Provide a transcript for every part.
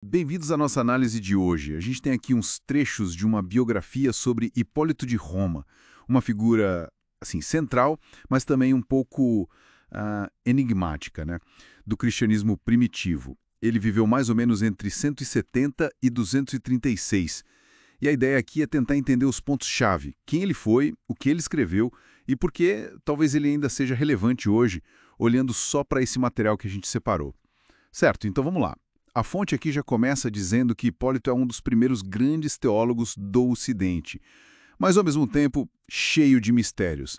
Bem-vindos à nossa análise de hoje. A gente tem aqui uns trechos de uma biografia sobre Hipólito de Roma, uma figura assim central, mas também um pouco enigmática, né, do cristianismo primitivo. Ele viveu mais ou menos entre 170 e 236. E a ideia aqui é tentar entender os pontos-chave, quem ele foi, o que ele escreveu e por que talvez ele ainda seja relevante hoje, olhando só para esse material que a gente separou. Certo, então vamos lá. A fonte aqui já começa dizendo que Hipólito é um dos primeiros grandes teólogos do Ocidente, mas ao mesmo tempo cheio de mistérios.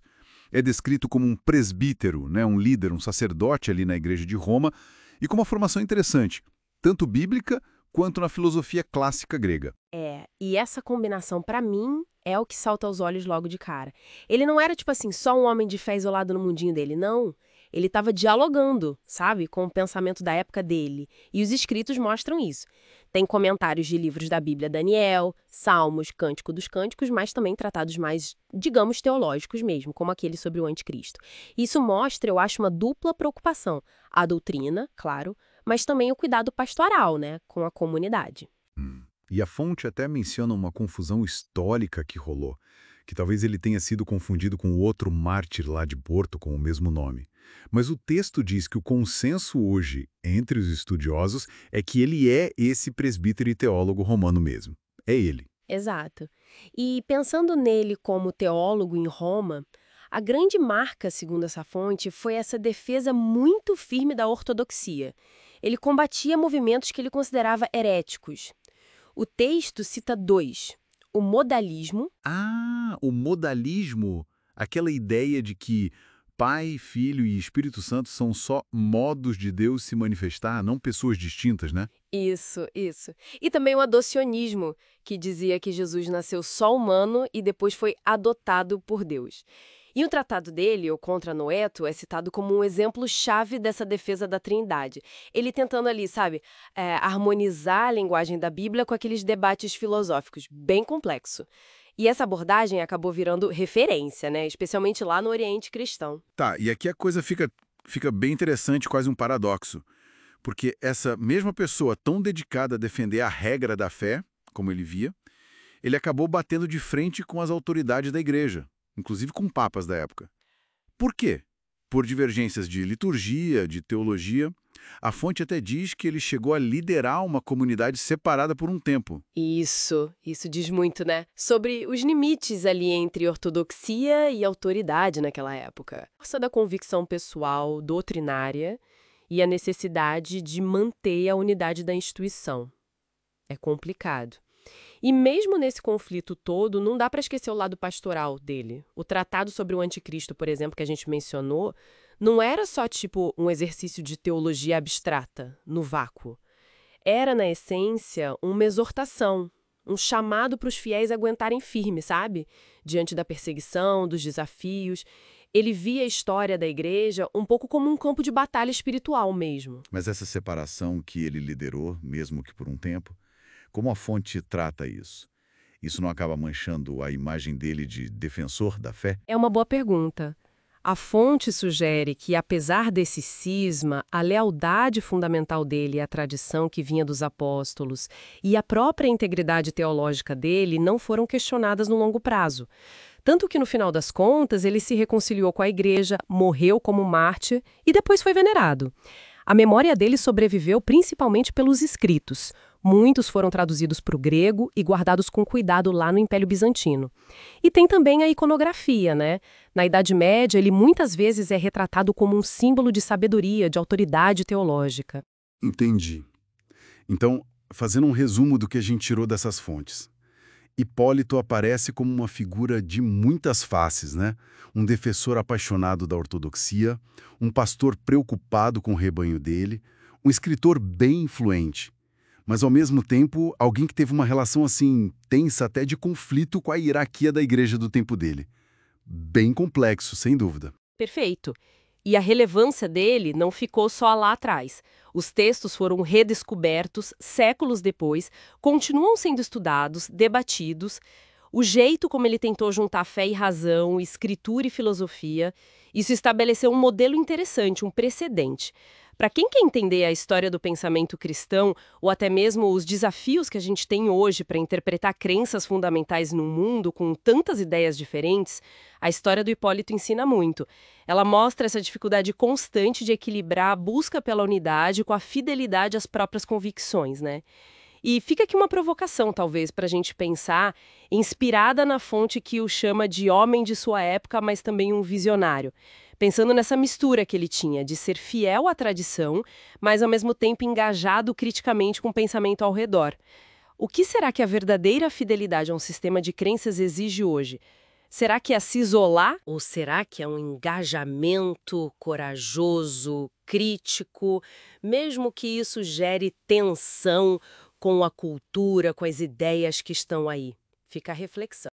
É descrito como um presbítero, né, um líder, um sacerdote ali na igreja de Roma, e com uma formação interessante, tanto bíblica quanto na filosofia clássica grega. E essa combinação, pra mim, é o que salta aos olhos logo de cara. Ele não era, tipo assim, só um homem de fé isolado no mundinho dele, não. Ele estava dialogando, sabe, com o pensamento da época dele. E os escritos mostram isso. Tem comentários de livros da Bíblia, Daniel, Salmos, Cântico dos Cânticos, mas também tratados mais, digamos, teológicos mesmo, como aquele sobre o anticristo. Isso mostra, eu acho, uma dupla preocupação. A doutrina, claro, mas também o cuidado pastoral, né, com a comunidade. E a fonte até menciona uma confusão histórica que rolou, que talvez ele tenha sido confundido com outro mártir lá de Porto com o mesmo nome. Mas o texto diz que o consenso hoje entre os estudiosos é que ele é esse presbítero e teólogo romano mesmo. É ele. Exato. E pensando nele como teólogo em Roma, a grande marca, segundo essa fonte, foi essa defesa muito firme da ortodoxia. Ele combatia movimentos que ele considerava heréticos. O texto cita dois: o modalismo. Ah, o modalismo, aquela ideia de que Pai, Filho e Espírito Santo são só modos de Deus se manifestar, não pessoas distintas, né? Isso. E também o adocionismo, que dizia que Jesus nasceu só humano e depois foi adotado por Deus. E o tratado dele, o Contra Noeto, é citado como um exemplo-chave dessa defesa da Trindade. Ele tentando ali, sabe, harmonizar a linguagem da Bíblia com aqueles debates filosóficos, bem complexo. E essa abordagem acabou virando referência, né, especialmente lá no Oriente Cristão. Tá, e aqui a coisa fica bem interessante, quase um paradoxo. Porque essa mesma pessoa tão dedicada a defender a regra da fé, como ele via, ele acabou batendo de frente com as autoridades da igreja, inclusive com papas da época. Por quê? Por divergências de liturgia, de teologia. A fonte até diz que ele chegou a liderar uma comunidade separada por um tempo. Isso diz muito, né? Sobre os limites ali entre ortodoxia e autoridade naquela época. A força da convicção pessoal, doutrinária, e a necessidade de manter a unidade da instituição. É complicado. E mesmo nesse conflito todo, não dá para esquecer o lado pastoral dele. O tratado sobre o anticristo, por exemplo, que a gente mencionou, não era só tipo um exercício de teologia abstrata, no vácuo. Era, na essência, uma exortação, um chamado para os fiéis aguentarem firme, sabe? Diante da perseguição, dos desafios. Ele via a história da igreja um pouco como um campo de batalha espiritual mesmo. Mas essa separação que ele liderou, mesmo que por um tempo, como a fonte trata isso? Isso não acaba manchando a imagem dele de defensor da fé? É uma boa pergunta. A fonte sugere que, apesar desse cisma, a lealdade fundamental dele à tradição que vinha dos apóstolos e a própria integridade teológica dele não foram questionadas no longo prazo. Tanto que, no final das contas, ele se reconciliou com a igreja, morreu como mártir e depois foi venerado. A memória dele sobreviveu principalmente pelos escritos. Muitos foram traduzidos para o grego e guardados com cuidado lá no Império Bizantino. E tem também a iconografia, né? Na Idade Média, ele muitas vezes é retratado como um símbolo de sabedoria, de autoridade teológica. Entendi. Então, fazendo um resumo do que a gente tirou dessas fontes. Hipólito aparece como uma figura de muitas faces, né? Um defensor apaixonado da ortodoxia, um pastor preocupado com o rebanho dele, um escritor bem influente, mas ao mesmo tempo alguém que teve uma relação assim tensa até de conflito com a hierarquia da igreja do tempo dele. Bem complexo, sem dúvida. Perfeito. E a relevância dele não ficou só lá atrás. Os textos foram redescobertos séculos depois, continuam sendo estudados, debatidos. O jeito como ele tentou juntar fé e razão, escritura e filosofia, isso estabeleceu um modelo interessante, um precedente. Para quem quer entender a história do pensamento cristão, ou até mesmo os desafios que a gente tem hoje para interpretar crenças fundamentais num mundo com tantas ideias diferentes, a história do Hipólito ensina muito. Ela mostra essa dificuldade constante de equilibrar a busca pela unidade com a fidelidade às próprias convicções, né? E fica aqui uma provocação, talvez, para a gente pensar, inspirada na fonte que o chama de homem de sua época, mas também um visionário. Pensando nessa mistura que ele tinha de ser fiel à tradição, mas ao mesmo tempo engajado criticamente com o pensamento ao redor. O que será que a verdadeira fidelidade a um sistema de crenças exige hoje? Será que é se isolar? Ou será que é um engajamento corajoso, crítico, mesmo que isso gere tensão com a cultura, com as ideias que estão aí? Fica a reflexão.